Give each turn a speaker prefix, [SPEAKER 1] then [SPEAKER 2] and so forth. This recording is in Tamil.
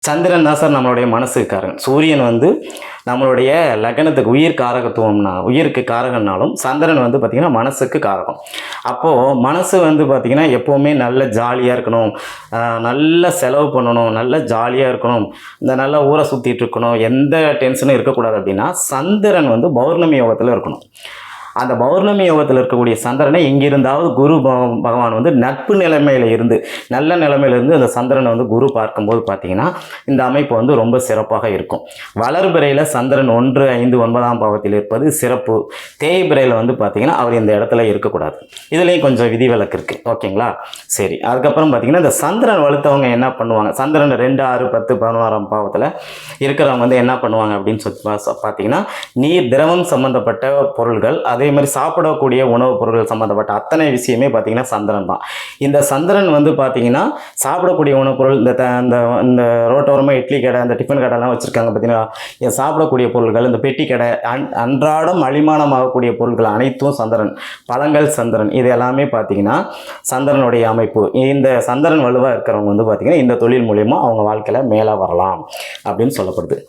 [SPEAKER 1] சந்திரன் தான் சார் நம்மளுடைய மனசுக்காரன். சூரியன் வந்து நம்மளுடைய லக்னத்துக்கு உயிர் காரகத்துவம்னா உயிருக்கு காரகம்னாலும், சந்திரன் வந்து பார்த்தீங்கன்னா மனசுக்கு காரகம். அப்போது மனசு வந்து பார்த்தீங்கன்னா எப்போவுமே நல்ல ஜாலியாக இருக்கணும், நல்ல செலவு பண்ணணும், நல்ல ஜாலியாக இருக்கணும், இந்த நல்லா ஊரை சுற்றிட்டு இருக்கணும், எந்த டென்ஷனும் இருக்கக்கூடாது அப்படின்னா, சந்திரன் வந்து பௌர்ணமி யோகத்தில் இருக்கணும். அந்த பௌர்ணமி யோகத்தில் இருக்கக்கூடிய சந்திரனை எங்கிருந்தாவது குரு பகவான் வந்து நட்பு நிலைமையில இருந்து நல்ல நிலைமையில இருந்து அந்த சந்திரனை வந்து குரு பார்க்கும்போது பார்த்தீங்கன்னா இந்த அமைப்பு வந்து ரொம்ப சிறப்பாக இருக்கும். வளர்பிறையில் சந்திரன் 1, 5, 9ஆம் பாவத்தில் இருப்பது சிறப்பு. தேய்பிறையில் வந்து பார்த்தீங்கன்னா அவர் இந்த இடத்துல இருக்கக்கூடாது. இதுலேயும் கொஞ்சம் விதிவிலக்கு இருக்குது. ஓகேங்களா? சரி, அதுக்கப்புறம் பார்த்தீங்கன்னா இந்த சந்திரன் வலுத்தவங்க என்ன பண்ணுவாங்க, சந்திரன் 2, 6, 10, 11ஆம் பாவத்தில் இருக்கிறவங்க வந்து என்ன பண்ணுவாங்க அப்படின்னு சொல்லி பார்த்தீங்கன்னா நீர் திரவம் சம்பந்தப்பட்ட பொருள்கள், அதே மாதிரி சாப்பிடக்கூடிய உணவுப் பொருட்கள் சம்மந்தப்பட்ட அத்தனை விஷயமே பார்த்தீங்கன்னா சந்திரன் தான். இந்த சந்திரன் வந்து பார்த்தீங்கன்னா சாப்பிடக்கூடிய உணவுப் பொருள், இந்த ரோட்டோரமாக இட்லி கடை, அந்த டிஃபன் கடைலாம் வச்சுருக்காங்க பார்த்தீங்கன்னா, சாப்பிடக்கூடிய பொருட்கள், இந்த பெட்டி கடை, அன்றாடம் அழிமானம் ஆகக்கூடிய பொருட்கள் அனைத்தும் சந்திரன். பழங்கள் சந்திரன், இது எல்லாமே பார்த்தீங்கன்னா சந்திரனுடைய அமைப்பு. இந்த சந்திரன் வலுவாக இருக்கிறவங்க வந்து பார்த்தீங்கன்னா இந்த தொழில் மூலயமா அவங்க வாழ்க்கையில் மேலே வரலாம் அப்படின்னு சொல்லப்படுது.